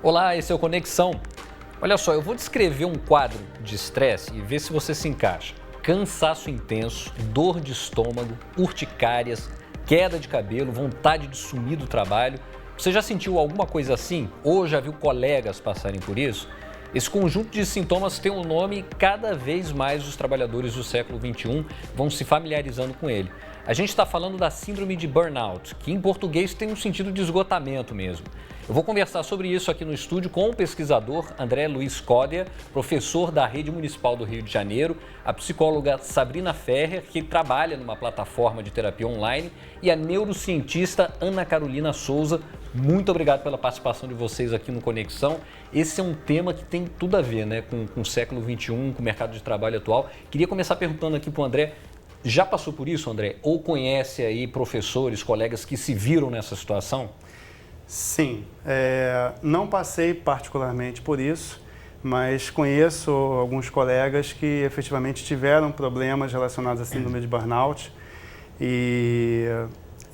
Olá, esse é o Conexão. Olha só, eu vou descrever um quadro de estresse e ver se você se encaixa. Cansaço intenso, dor de estômago, urticárias, queda de cabelo, vontade de sumir do trabalho. Você já sentiu alguma coisa assim? Ou já viu colegas passarem por isso? Esse conjunto de sintomas tem um nome e cada vez mais os trabalhadores do século XXI vão se familiarizando com ele. A gente está falando da síndrome de burnout, que em português tem um sentido de esgotamento mesmo. Eu vou conversar sobre isso aqui no estúdio com o pesquisador André Luiz Códea, professor da Rede Municipal do Rio de Janeiro, a psicóloga Sabrina Ferrer, que trabalha numa plataforma de terapia online, e a neurocientista Ana Carolina Souza. Muito obrigado pela participação de vocês aqui no Conexão. Esse é um tema que tem tudo a ver, né, com o século XXI, com o mercado de trabalho atual. Queria começar perguntando aqui para o André, já passou por isso, André? Ou conhece aí professores, colegas que se viram nessa situação? Sim, não passei particularmente por isso, mas conheço alguns colegas que efetivamente tiveram problemas relacionados à síndrome de burnout e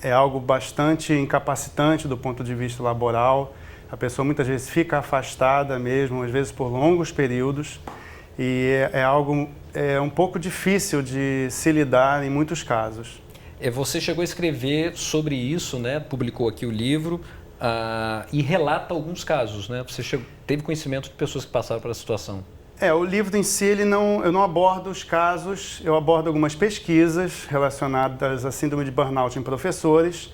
é algo bastante incapacitante do ponto de vista laboral. A pessoa muitas vezes fica afastada mesmo, às vezes por longos períodos, e é algo um pouco difícil de se lidar em muitos casos. Você chegou a escrever sobre isso, né? Publicou aqui o livro. E relata alguns casos, né? Você teve conhecimento de pessoas que passaram por essa situação. O livro em si, eu não abordo os casos, eu abordo algumas pesquisas relacionadas à síndrome de burnout em professores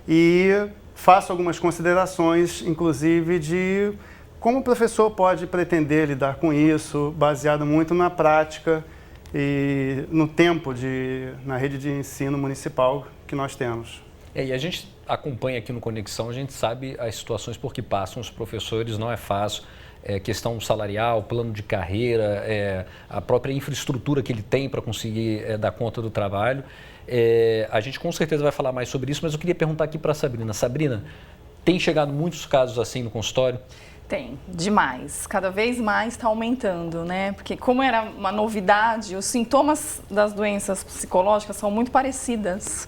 e faço algumas considerações, inclusive, de como o professor pode pretender lidar com isso, baseado muito na prática e no tempo na rede de ensino municipal que nós temos. E a gente acompanha aqui no Conexão, a gente sabe as situações por que passam os professores, não é fácil. Questão salarial, plano de carreira, a própria infraestrutura que ele tem para conseguir dar conta do trabalho. A gente com certeza vai falar mais sobre isso, mas eu queria perguntar aqui para a Sabrina. Sabrina, tem chegado muitos casos assim no consultório? Tem, demais. Cada vez mais está aumentando, né? Porque como era uma novidade, os sintomas das doenças psicológicas são muito parecidas.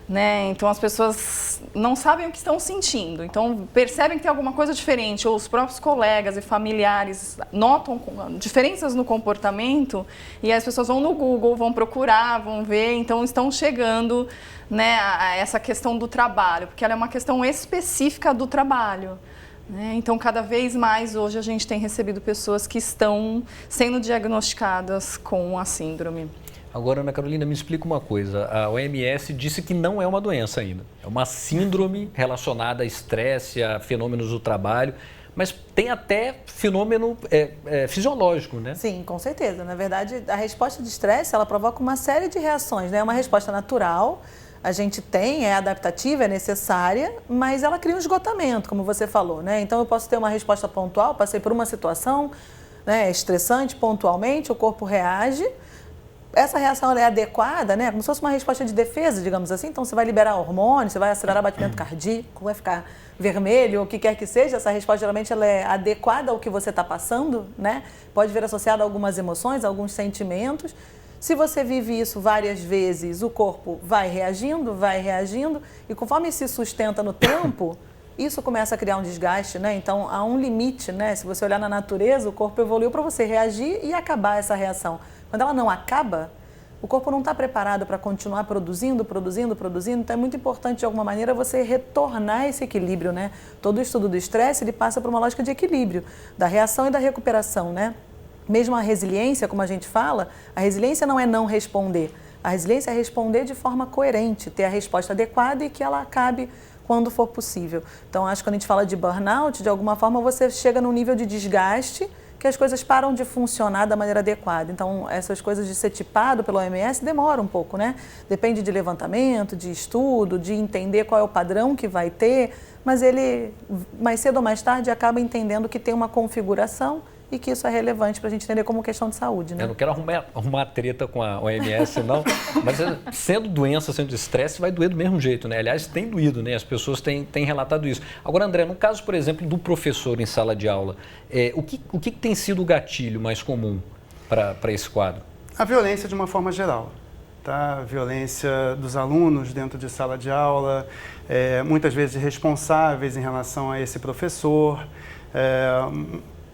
Né? Então as pessoas não sabem o que estão sentindo, então percebem que tem alguma coisa diferente, ou os próprios colegas e familiares notam diferenças no comportamento e as pessoas vão no Google, vão procurar, vão ver, então estão chegando, né, a essa questão do trabalho, porque ela é uma questão específica do trabalho. Então, cada vez mais hoje a gente tem recebido pessoas que estão sendo diagnosticadas com a síndrome. Agora, Ana Carolina, me explica uma coisa. A OMS disse que não é uma doença ainda. É uma síndrome relacionada a estresse, a fenômenos do trabalho, mas tem até fenômeno fisiológico, né? Sim, com certeza. Na verdade, a resposta de estresse, ela provoca uma série de reações, né? É uma resposta natural, a gente tem, é adaptativa, é necessária, mas ela cria um esgotamento, como você falou, né? Então, eu posso ter uma resposta pontual, passei por uma situação, né, estressante pontualmente, o corpo reage. Essa reação é adequada, né? Como se fosse uma resposta de defesa, digamos assim. Então, você vai liberar hormônio, você vai acelerar o batimento cardíaco, vai ficar vermelho, o que quer que seja. Essa resposta, geralmente, ela é adequada ao que você está passando, né? Pode vir associada a algumas emoções, a alguns sentimentos. Se você vive isso várias vezes, o corpo vai reagindo, e conforme se sustenta no tempo, isso começa a criar um desgaste, né? Então, há um limite, né? Se você olhar na natureza, o corpo evoluiu para você reagir e acabar essa reação. Quando ela não acaba, o corpo não está preparado para continuar produzindo. Então, é muito importante, de alguma maneira, você retornar esse equilíbrio, né? Todo o estudo do estresse, ele passa por uma lógica de equilíbrio, da reação e da recuperação, né? Mesmo a resiliência, como a gente fala, a resiliência não é não responder. A resiliência é responder de forma coerente, ter a resposta adequada e que ela acabe quando for possível. Então, acho que quando a gente fala de burnout, de alguma forma você chega num nível de desgaste que as coisas param de funcionar da maneira adequada. Então, essas coisas de ser tipado pela OMS demoram um pouco, né? Depende de levantamento, de estudo, de entender qual é o padrão que vai ter, mas ele, mais cedo ou mais tarde, acaba entendendo que tem uma configuração e que isso é relevante para a gente entender como questão de saúde, né? Eu não quero arrumar treta com a OMS, não, mas sendo doença, sendo estresse, vai doer do mesmo jeito, né? Aliás, tem doído, né? As pessoas têm relatado isso. Agora, André, no caso, por exemplo, do professor em sala de aula, o que tem sido o gatilho mais comum para esse quadro? A violência de uma forma geral. Tá? A violência dos alunos dentro de sala de aula, muitas vezes responsáveis em relação a esse professor,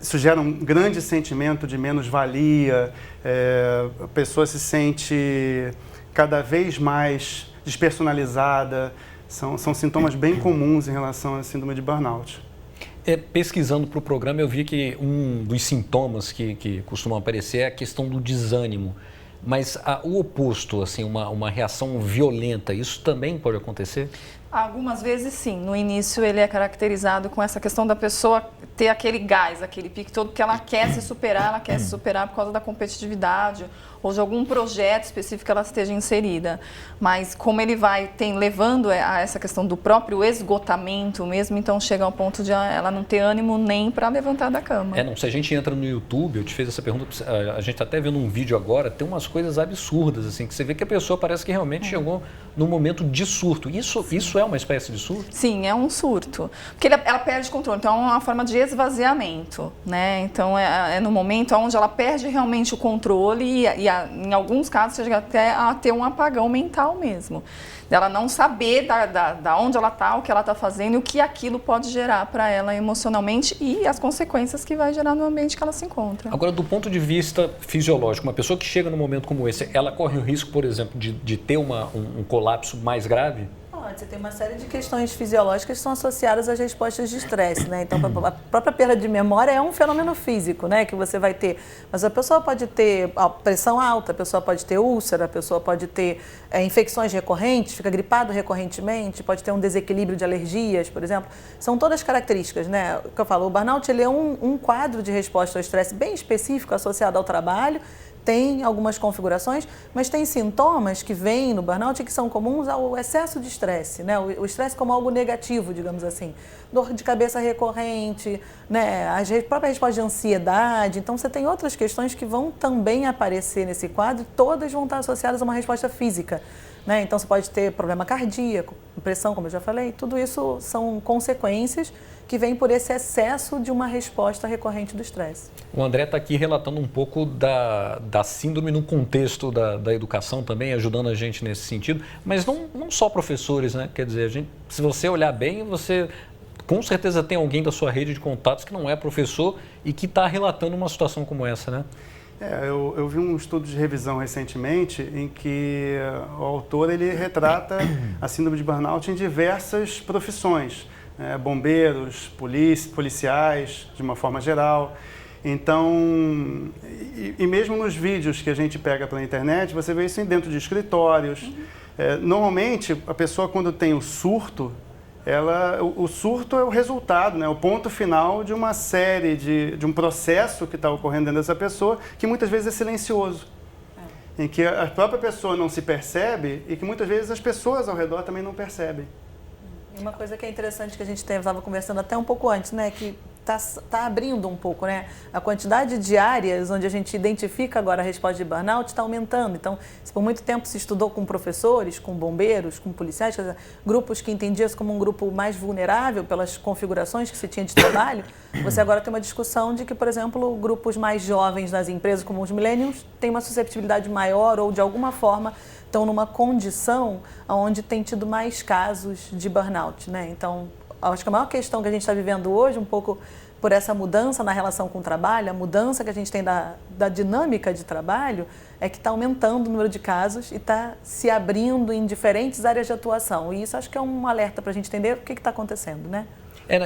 Isso gera um grande sentimento de menos-valia, a pessoa se sente cada vez mais despersonalizada. São sintomas bem comuns em relação à síndrome de burnout. Pesquisando para o programa, eu vi que um dos sintomas que costumam aparecer é a questão do desânimo. Mas o oposto, assim, uma reação violenta, isso também pode acontecer? Algumas vezes sim. No início ele é caracterizado com essa questão da pessoa ter aquele gás, aquele pique todo, que ela quer se superar por causa da competitividade ou de algum projeto específico que ela esteja inserida. Mas como ele levando a essa questão do próprio esgotamento mesmo, então chega ao ponto de ela não ter ânimo nem para levantar da cama. Se a gente entra no YouTube, eu te fiz essa pergunta, a gente está até vendo um vídeo agora, tem umas coisas absurdas, assim, que você vê que a pessoa parece que realmente chegou num momento de surto. Isso é uma espécie de surto? Sim, é um surto. Porque ela perde controle, então é uma forma de esvaziamento, né? Então é no momento onde ela perde realmente o controle e em alguns casos chega até a ter um apagão mental mesmo. Ela não saber da onde ela está, o que ela está fazendo e o que aquilo pode gerar para ela emocionalmente e as consequências que vai gerar no ambiente que ela se encontra. Agora, do ponto de vista fisiológico, uma pessoa que chega num momento como esse, ela corre o risco, por exemplo, de ter um colapso mais grave? Você tem uma série de questões fisiológicas que são associadas às respostas de estresse, né? Então, a própria perda de memória é um fenômeno físico, né? Que você vai ter. Mas a pessoa pode ter pressão alta, a pessoa pode ter úlcera, a pessoa pode ter infecções recorrentes, fica gripado recorrentemente, pode ter um desequilíbrio de alergias, por exemplo. São todas características, né? O que eu falo, o burnout ele é um quadro de resposta ao estresse bem específico associado ao trabalho. Tem algumas configurações, mas tem sintomas que vêm no burnout que são comuns ao excesso de estresse, né? O estresse como algo negativo, digamos assim. Dor de cabeça recorrente, né? A própria resposta de ansiedade. Então, você tem outras questões que vão também aparecer nesse quadro, todas vão estar associadas a uma resposta física, né? Então, você pode ter problema cardíaco, pressão, como eu já falei. Tudo isso são consequências que vêm por esse excesso de uma resposta recorrente do estresse. O André está aqui relatando um pouco da síndrome no contexto da educação também, ajudando a gente nesse sentido, mas não só professores, né? Quer dizer, se você olhar bem, você com certeza tem alguém da sua rede de contatos que não é professor e que está relatando uma situação como essa, né? Eu vi um estudo de revisão recentemente em que o autor ele retrata a síndrome de burnout em diversas profissões. Bombeiros, policiais, de uma forma geral. Então, e mesmo nos vídeos que a gente pega pela internet, você vê isso dentro de escritórios. Normalmente, a pessoa quando tem o surto, o surto é o resultado, né? O ponto final de uma série, de um processo que está ocorrendo dentro dessa pessoa, que muitas vezes é silencioso. Em que a própria pessoa não se percebe e que muitas vezes as pessoas ao redor também não percebem. E uma coisa que é interessante que a gente estava conversando até um pouco antes, né, que está abrindo um pouco, né? A quantidade de áreas onde a gente identifica agora a resposta de burnout está aumentando. Então, se por muito tempo se estudou com professores, com bombeiros, com policiais, quer dizer, grupos que entendiam-se como um grupo mais vulnerável pelas configurações que se tinha de trabalho, você agora tem uma discussão de que, por exemplo, grupos mais jovens nas empresas, como os millennials, têm uma susceptibilidade maior ou, de alguma forma, estão numa condição onde tem tido mais casos de burnout, né? Então, acho que a maior questão que a gente está vivendo hoje, um pouco por essa mudança na relação com o trabalho, a mudança que a gente tem da dinâmica de trabalho, é que está aumentando o número de casos e está se abrindo em diferentes áreas de atuação. E isso acho que é um alerta para a gente entender o que está acontecendo, né?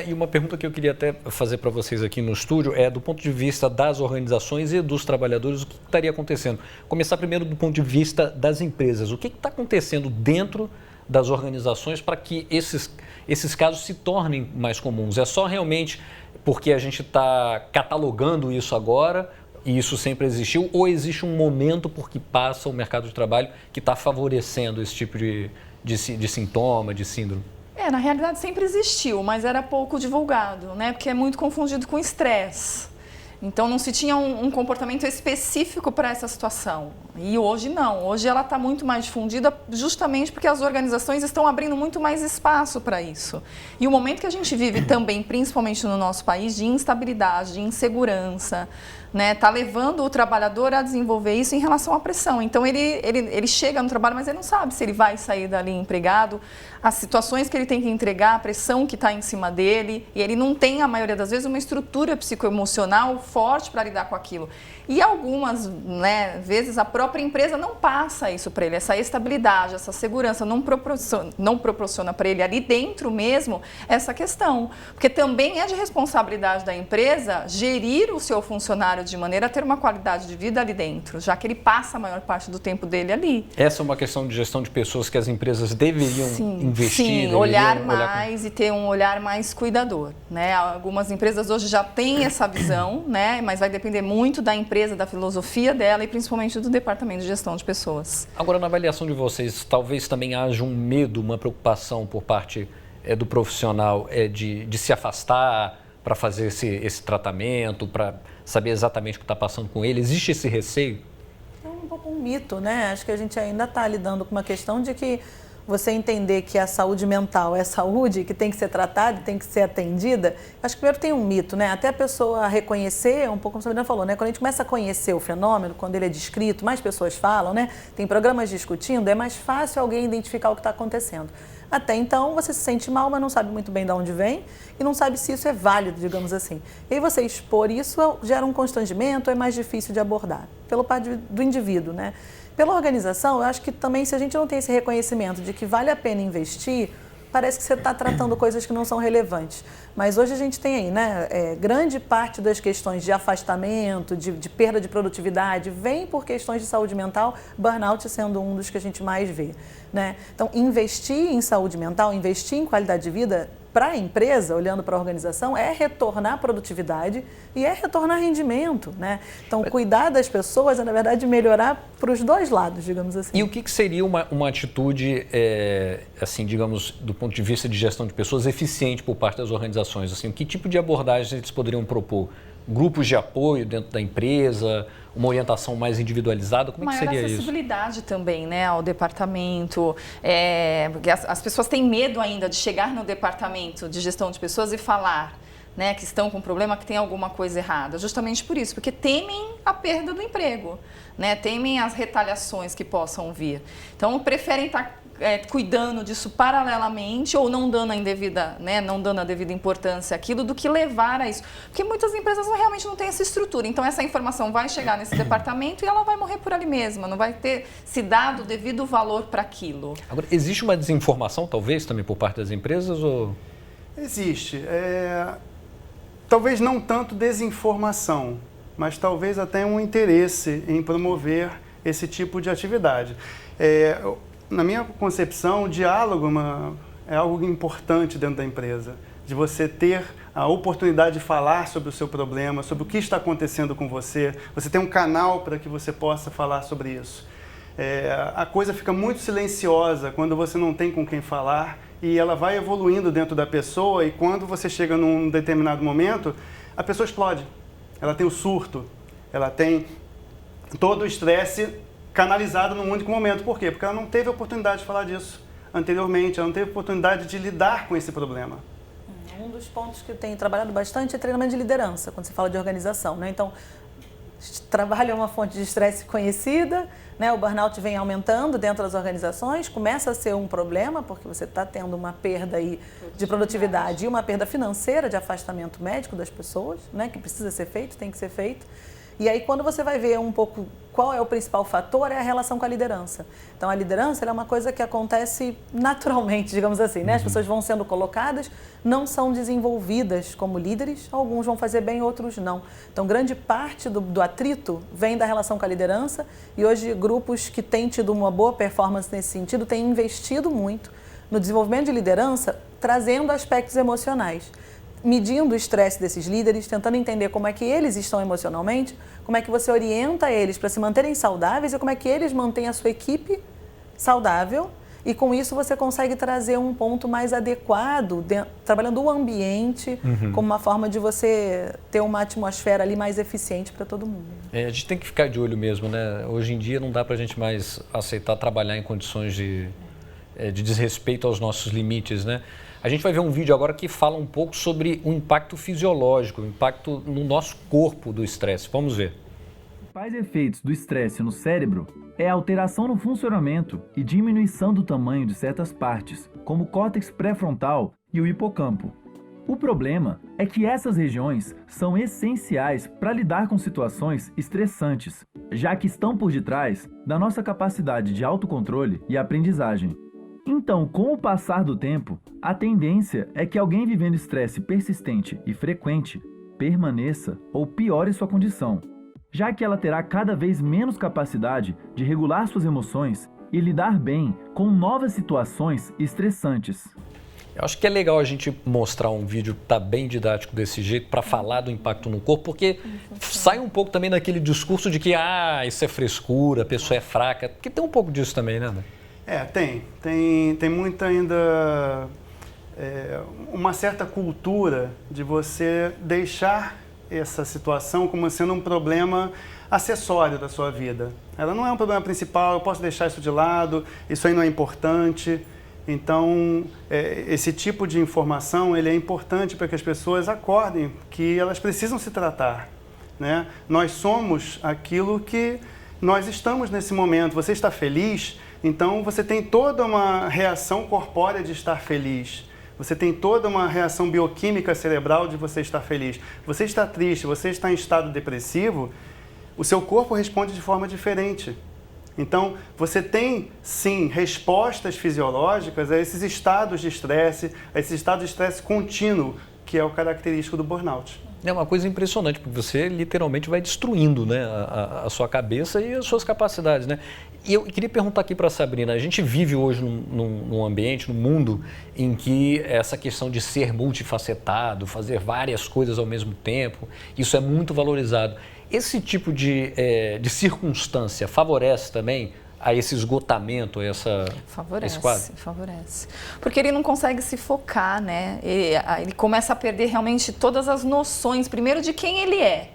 E uma pergunta que eu queria até fazer para vocês aqui no estúdio é do ponto de vista das organizações e dos trabalhadores, o que estaria acontecendo? Começar primeiro do ponto de vista das empresas. O que está acontecendo dentro das organizações para que esses casos se tornem mais comuns? É só realmente porque a gente está catalogando isso agora e isso sempre existiu, ou existe um momento porque passa o mercado de trabalho que está favorecendo esse tipo de sintoma, de síndrome? Na realidade sempre existiu, mas era pouco divulgado, né? Porque é muito confundido com estresse. Então não se tinha um comportamento específico para essa situação. E hoje não, hoje ela está muito mais difundida justamente porque as organizações estão abrindo muito mais espaço para isso. E o momento que a gente vive também, principalmente no nosso país, de instabilidade, de insegurança, né, tá levando o trabalhador a desenvolver isso em relação à pressão. Então ele chega no trabalho, mas ele não sabe se ele vai sair dali empregado, as situações que ele tem que entregar, a pressão que está em cima dele, e ele não tem, a maioria das vezes, uma estrutura psicoemocional forte para lidar com aquilo. E algumas, né, vezes a própria empresa não passa isso para ele, essa estabilidade, essa segurança, não proporciona para ele ali dentro mesmo essa questão. Porque também é de responsabilidade da empresa gerir o seu funcionário de maneira a ter uma qualidade de vida ali dentro, já que ele passa a maior parte do tempo dele ali. Essa é uma questão de gestão de pessoas que as empresas deveriam investir. Sim, olhar mais e ter um olhar mais cuidador, né? Algumas empresas hoje já têm essa visão, né? Mas vai depender muito da empresa, da filosofia dela e principalmente do departamento de gestão de pessoas. Agora, na avaliação de vocês, talvez também haja um medo, uma preocupação por parte do profissional de se afastar para fazer esse tratamento, para saber exatamente o que está passando com ele. Existe esse receio? É um pouco um mito, né? Acho que a gente ainda está lidando com uma questão de que você entender que a saúde mental é saúde, que tem que ser tratada, tem que ser atendida. Acho que primeiro tem um mito, né? Até a pessoa reconhecer, um pouco como a Sabrina falou, né? Quando a gente começa a conhecer o fenômeno, quando ele é descrito, mais pessoas falam, né? Tem programas discutindo, é mais fácil alguém identificar o que está acontecendo. Até então, você se sente mal, mas não sabe muito bem de onde vem e não sabe se isso é válido, digamos assim. E aí você expor isso gera um constrangimento, é mais difícil de abordar, pelo parte do indivíduo, né? Pela organização, eu acho que também, se a gente não tem esse reconhecimento de que vale a pena investir, parece que você está tratando coisas que não são relevantes. Mas hoje a gente tem aí, né, grande parte das questões de afastamento, de perda de produtividade, vem por questões de saúde mental, burnout sendo um dos que a gente mais vê, né? Então, investir em saúde mental, investir em qualidade de vida, para a empresa, olhando para a organização, é retornar produtividade e é retornar rendimento, né? Então, cuidar das pessoas é, na verdade, melhorar para os dois lados, digamos assim. E o que seria uma atitude, assim, digamos, do ponto de vista de gestão de pessoas, eficiente por parte das organizações? Assim, que tipo de abordagem eles poderiam propor? Grupos de apoio dentro da empresa, uma orientação mais individualizada? Como é que seria isso? Maior acessibilidade também, né, ao departamento, porque as pessoas têm medo ainda de chegar no departamento de gestão de pessoas e falar, né, que estão com problema, que tem alguma coisa errada, justamente por isso, porque temem a perda do emprego, né, temem as retaliações que possam vir. Então, preferem estar cuidando disso paralelamente ou não dando a devida importância àquilo, do que levar a isso. Porque muitas empresas realmente não têm essa estrutura. Então, essa informação vai chegar nesse departamento e ela vai morrer por ali mesma. Não vai ter se dado o devido valor para aquilo. Agora, existe uma desinformação, talvez, também por parte das empresas? Ou... Existe. Talvez não tanto desinformação, mas talvez até um interesse em promover esse tipo de atividade. Na minha concepção, o diálogo é algo importante dentro da empresa, de você ter a oportunidade de falar sobre o seu problema, sobre o que está acontecendo com você. Você tem um canal para que você possa falar sobre isso. A coisa fica muito silenciosa quando você não tem com quem falar e ela vai evoluindo dentro da pessoa, e quando você chega num determinado momento, a pessoa explode. Ela tem o surto, ela tem todo o estresse canalizado num único momento. Por quê? Porque ela não teve a oportunidade de falar disso anteriormente, ela não teve a oportunidade de lidar com esse problema. Um dos pontos que eu tenho trabalhado bastante é treinamento de liderança, quando você fala de organização, né? Então, trabalho é uma fonte de estresse conhecida, né? O burnout vem aumentando dentro das organizações, começa a ser um problema, porque você está tendo uma perda aí de produtividade e uma perda financeira de afastamento médico das pessoas, né? Que precisa ser feito, tem que ser feito. E aí, quando você vai ver um pouco qual é o principal fator, é a relação com a liderança. Então, a liderança ela é uma coisa que acontece naturalmente, digamos assim, né? As pessoas vão sendo colocadas, não são desenvolvidas como líderes, alguns vão fazer bem, outros não. Então, grande parte do atrito vem da relação com a liderança, e hoje grupos que têm tido uma boa performance nesse sentido têm investido muito no desenvolvimento de liderança, trazendo aspectos emocionais, medindo o estresse desses líderes, tentando entender como é que eles estão emocionalmente, como é que você orienta eles para se manterem saudáveis e como é que eles mantêm a sua equipe saudável e com isso você consegue trazer um ponto mais adequado, trabalhando o ambiente como uma forma de você ter uma atmosfera ali mais eficiente para todo mundo. A gente tem que ficar de olho mesmo, né? Hoje em dia não dá para a gente mais aceitar trabalhar em condições de desrespeito aos nossos limites, né? A gente vai ver um vídeo agora que fala um pouco sobre o impacto fisiológico, o impacto no nosso corpo do estresse. Vamos ver. Os principais efeitos do estresse no cérebro é a alteração no funcionamento e diminuição do tamanho de certas partes, como o córtex pré-frontal e o hipocampo. O problema é que essas regiões são essenciais para lidar com situações estressantes, já que estão por detrás da nossa capacidade de autocontrole e aprendizagem. Então, com o passar do tempo, a tendência é que alguém vivendo estresse persistente e frequente permaneça ou piore sua condição, já que ela terá cada vez menos capacidade de regular suas emoções e lidar bem com novas situações estressantes. Eu acho que é legal a gente mostrar um vídeo que está bem didático desse jeito para falar do impacto no corpo, porque sai um pouco também daquele discurso de que isso é frescura, a pessoa é fraca, porque tem um pouco disso também, né? Tem muita ainda uma certa cultura de você deixar essa situação como sendo um problema acessório da sua vida. Ela não é um problema principal, eu posso deixar isso de lado, isso aí não é importante. Então, esse tipo de informação ele é importante para que as pessoas acordem que elas precisam se tratar, né? Nós somos aquilo que nós estamos nesse momento. Você está feliz? Então, você tem toda uma reação corpórea de estar feliz. Você tem toda uma reação bioquímica cerebral de você estar feliz. Você está triste, você está em estado depressivo, o seu corpo responde de forma diferente. Então, você tem, sim, respostas fisiológicas a esses estados de estresse, a esse estado de estresse contínuo, que é o característico do burnout. É uma coisa impressionante, porque você literalmente vai destruindo, né, a sua cabeça e as suas capacidades, né? E eu queria perguntar aqui para a Sabrina, a gente vive hoje num ambiente, num mundo em que essa questão de ser multifacetado, fazer várias coisas ao mesmo tempo, isso é muito valorizado. Esse tipo de circunstância favorece também a esse esgotamento, esse quadro? Favorece. Porque ele não consegue se focar, né? Ele começa a perder realmente todas as noções, primeiro de quem ele é,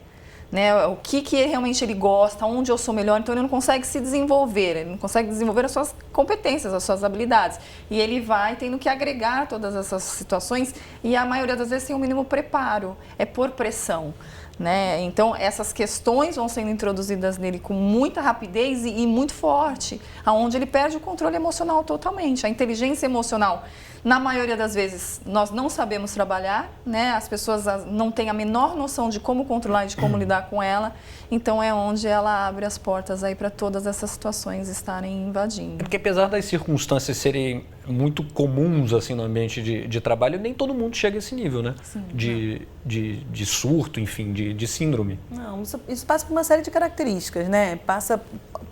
né? O que realmente ele gosta, onde eu sou melhor, então ele não consegue se desenvolver, ele não consegue desenvolver as suas competências, as suas habilidades. E ele vai tendo que agregar todas essas situações e a maioria das vezes tem o mínimo preparo, é por pressão. Né? Então, essas questões vão sendo introduzidas nele com muita rapidez e muito forte, aonde ele perde o controle emocional totalmente. A inteligência emocional, na maioria das vezes, nós não sabemos trabalhar, né? As pessoas não têm a menor noção de como controlar e de como lidar com ela. Então, é onde ela abre as portas aí para todas essas situações estarem invadindo. Porque apesar das circunstâncias serem muito comuns assim, no ambiente de trabalho, nem todo mundo chega a esse nível, né? Sim, de surto, enfim, de síndrome. Não, isso passa por uma série de características, né?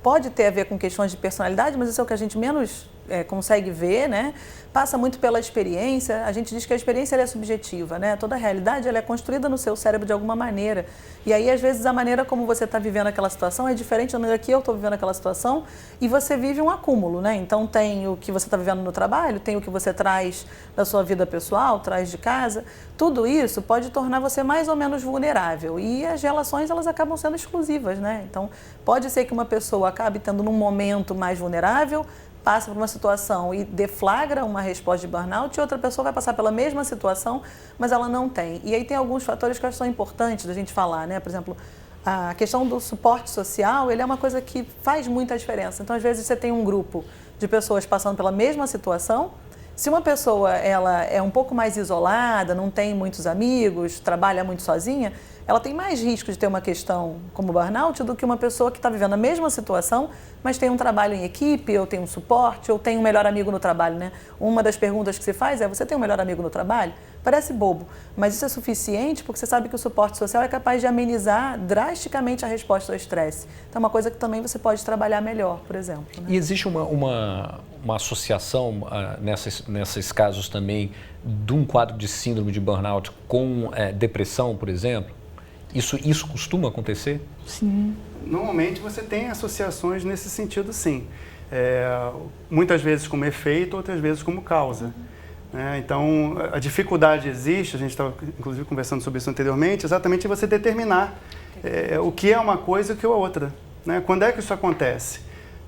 Pode ter a ver com questões de personalidade, mas isso é o que a gente menos consegue ver, né? Passa muito pela experiência. A gente diz que a experiência ela é subjetiva, né? Toda a realidade ela é construída no seu cérebro de alguma maneira. E aí, às vezes, a maneira como você está vivendo aquela situação é diferente da maneira que eu estou vivendo aquela situação e você vive um acúmulo, né? Então, tem o que você está vivendo no trabalho, tem o que você traz da sua vida pessoal, traz de casa. Tudo isso pode tornar você mais ou menos vulnerável. E as relações, elas acabam sendo exclusivas, né? Então, pode ser que uma pessoa acabe tendo num momento mais vulnerável, passa por uma situação e deflagra uma resposta de burnout e outra pessoa vai passar pela mesma situação, mas ela não tem. E aí tem alguns fatores que eu acho que são importantes da gente falar, né? Por exemplo, a questão do suporte social, ele é uma coisa que faz muita diferença. Então, às vezes, você tem um grupo de pessoas passando pela mesma situação. Se uma pessoa ela é um pouco mais isolada, não tem muitos amigos, trabalha muito sozinha, ela tem mais risco de ter uma questão como burnout do que uma pessoa que está vivendo a mesma situação, mas tem um trabalho em equipe, ou tem um suporte, ou tem um melhor amigo no trabalho, né? Uma das perguntas que se faz é, você tem um melhor amigo no trabalho? Parece bobo, mas isso é suficiente porque você sabe que o suporte social é capaz de amenizar drasticamente a resposta ao estresse. Então é uma coisa que também você pode trabalhar melhor, por exemplo. Né? E existe uma associação nesses casos também de um quadro de síndrome de burnout com depressão, por exemplo? Isso costuma acontecer? Sim. Normalmente você tem associações nesse sentido, sim. Muitas vezes como efeito, outras vezes como causa. Então, a dificuldade existe, a gente estava inclusive conversando sobre isso anteriormente, exatamente você determinar o que é uma coisa e o que é outra. Quando é que isso acontece?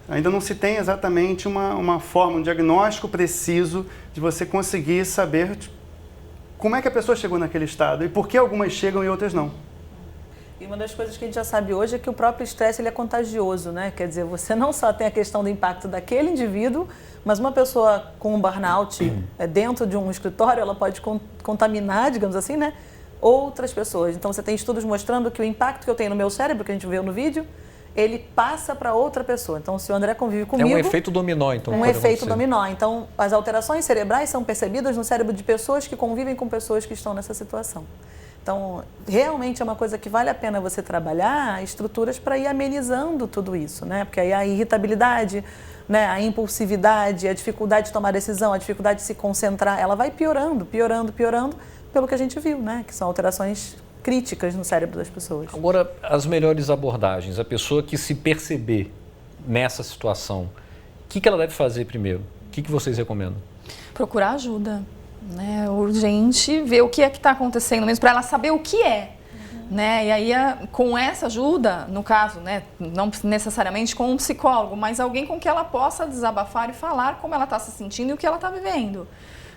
Ainda não se tem exatamente uma forma, um diagnóstico preciso de você conseguir saber como é que a pessoa chegou naquele estado e por que algumas chegam e outras não. E uma das coisas que a gente já sabe hoje é que o próprio estresse ele é contagioso, né? Quer dizer, você não só tem a questão do impacto daquele indivíduo, mas uma pessoa com um burnout dentro de um escritório, ela pode contaminar, digamos assim, né? Outras pessoas. Então, você tem estudos mostrando que o impacto que eu tenho no meu cérebro, que a gente viu no vídeo, ele passa para outra pessoa. Então, se o André convive comigo... É um efeito dominó, então. Um efeito dominó. Então, as alterações cerebrais são percebidas no cérebro de pessoas que convivem com pessoas que estão nessa situação. Então, realmente é uma coisa que vale a pena você trabalhar estruturas para ir amenizando tudo isso, né? Porque aí a irritabilidade, né, a impulsividade, a dificuldade de tomar decisão, a dificuldade de se concentrar, ela vai piorando, pelo que a gente viu, né? Que são alterações críticas no cérebro das pessoas. Agora, as melhores abordagens, a pessoa que se perceber nessa situação, o que ela deve fazer primeiro? O que vocês recomendam? Procurar ajuda. É urgente ver o que é que está acontecendo mesmo, para ela saber o que é. Né? E aí, com essa ajuda, no caso, né, não necessariamente com um psicólogo, mas alguém com que ela possa desabafar e falar como ela está se sentindo e o que ela está vivendo.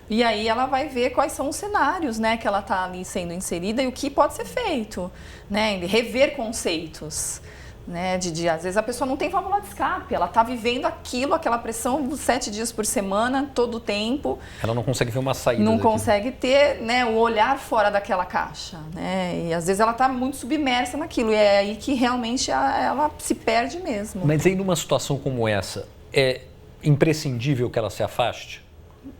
E aí ela vai ver quais são os cenários, né, que ela está ali sendo inserida e o que pode ser feito. Né? Rever conceitos. Né, às vezes a pessoa não tem válvula de escape, ela está vivendo aquilo, aquela pressão 7 dias por semana, todo o tempo. Ela não consegue ver uma saída. Não consegue ter, né, o olhar fora daquela caixa. Né? E às vezes ela está muito submersa naquilo e é aí que realmente ela se perde mesmo. Mas aí numa situação como essa, é imprescindível que ela se afaste?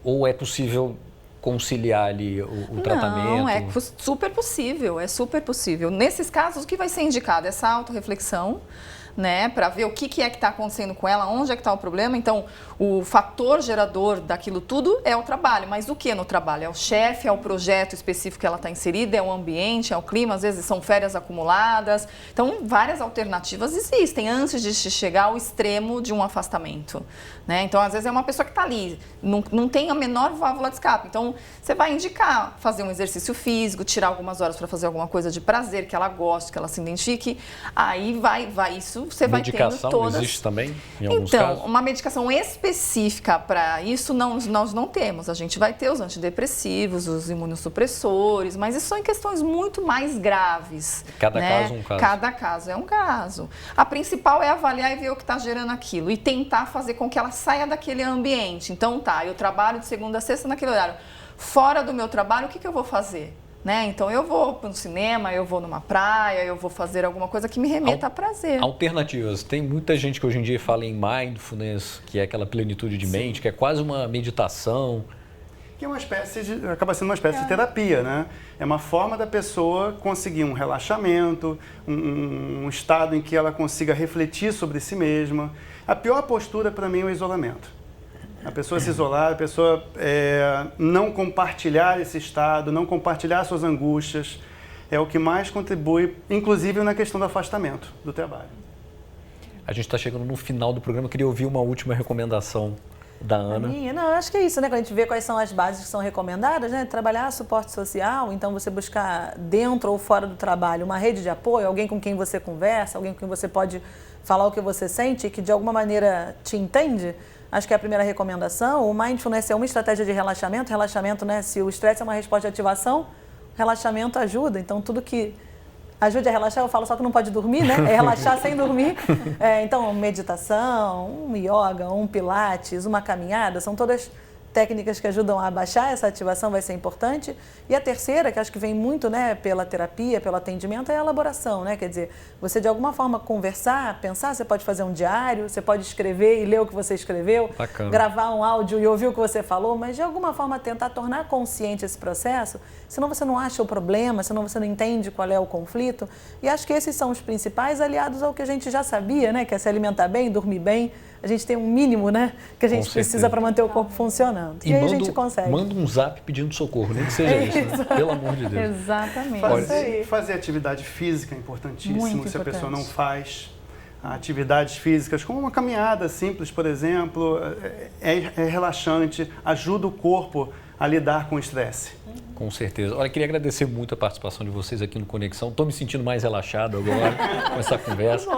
Ou é possível conciliar ali o tratamento? Não, é super possível, é super possível. Nesses casos, o que vai ser indicado? Essa autorreflexão, né, para ver o que é que está acontecendo com ela, onde é que está o problema. Então, o fator gerador daquilo tudo é o trabalho. Mas o que no trabalho? É o chefe, é o projeto específico que ela está inserida, é o ambiente, é o clima, às vezes são férias acumuladas. Então, várias alternativas existem antes de chegar ao extremo de um afastamento. Né? Então, às vezes é uma pessoa que está ali, não tem a menor válvula de escape. Então, você vai indicar fazer um exercício físico, tirar algumas horas para fazer alguma coisa de prazer, que ela goste, que ela se identifique. Aí isso você vai tendo todas. Medicação existe também, em alguns casos? Então, uma medicação específica para isso nós não temos. A gente vai ter os antidepressivos, os imunossupressores, mas isso são questões muito mais graves. Cada né? caso é um caso. Cada caso é um caso. A principal é avaliar e ver o que está gerando aquilo e tentar fazer com que ela saia daquele ambiente. Então eu trabalho de segunda a sexta naquele horário. Fora do meu trabalho, o que eu vou fazer? Né? Então eu vou para um cinema, eu vou numa praia, eu vou fazer alguma coisa que me remeta a prazer. Alternativas. Tem muita gente que hoje em dia fala em mindfulness, que é aquela plenitude de mente, que é quase uma meditação. Que é acaba sendo uma espécie de terapia, né? É uma forma da pessoa conseguir um relaxamento, um estado em que ela consiga refletir sobre si mesma. A pior postura para mim é o isolamento. A pessoa se isolar, a pessoa não compartilhar esse estado, não compartilhar suas angústias, é o que mais contribui, inclusive na questão do afastamento do trabalho. A gente está chegando no final do programa, eu queria ouvir uma última recomendação da Ana. Não, acho que é isso, né? Quando a gente vê quais são as bases que são recomendadas, né? Trabalhar suporte social, então você buscar dentro ou fora do trabalho uma rede de apoio, alguém com quem você conversa, alguém com quem você pode falar o que você sente e que de alguma maneira te entende. Acho que é a primeira recomendação. O mindfulness é uma estratégia de relaxamento. Relaxamento, né? Se o estresse é uma resposta de ativação, relaxamento ajuda. Então, tudo que ajude a relaxar, eu falo só que não pode dormir, né? É relaxar sem dormir. Então, meditação, um yoga, um pilates, uma caminhada, são todas técnicas que ajudam a baixar essa ativação, vai ser importante. E a terceira, que acho que vem muito, né, pela terapia, pelo atendimento, é a elaboração, né? Quer dizer, você de alguma forma conversar, pensar, você pode fazer um diário, você pode escrever e ler o que você escreveu, Bacana. Gravar um áudio e ouvir o que você falou, mas de alguma forma tentar tornar consciente esse processo, senão você não acha o problema, senão você não entende qual é o conflito. E acho que esses são os principais aliados ao que a gente já sabia, né? Que é se alimentar bem, dormir bem. A gente tem um mínimo, né, que a gente precisa para manter o corpo funcionando. E aí a gente consegue. Manda um zap pedindo socorro, nem que seja isso, né? Pelo amor de Deus. Exatamente. Fazer atividade física é importantíssimo, Muito se a pessoa não importante. faz. atividades físicas, como uma caminhada simples, por exemplo, é relaxante, ajuda o corpo a lidar com o estresse. Com certeza. Olha, queria agradecer muito a participação de vocês aqui no Conexão. Estou me sentindo mais relaxado agora com essa conversa.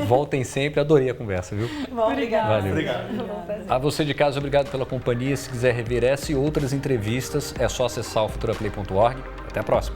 Voltem sempre, adorei a conversa, viu? Bom, obrigada. Valeu. Obrigado. A você de casa, obrigado pela companhia. Se quiser rever essa e outras entrevistas, é só acessar o futuraplay.org. Até a próxima.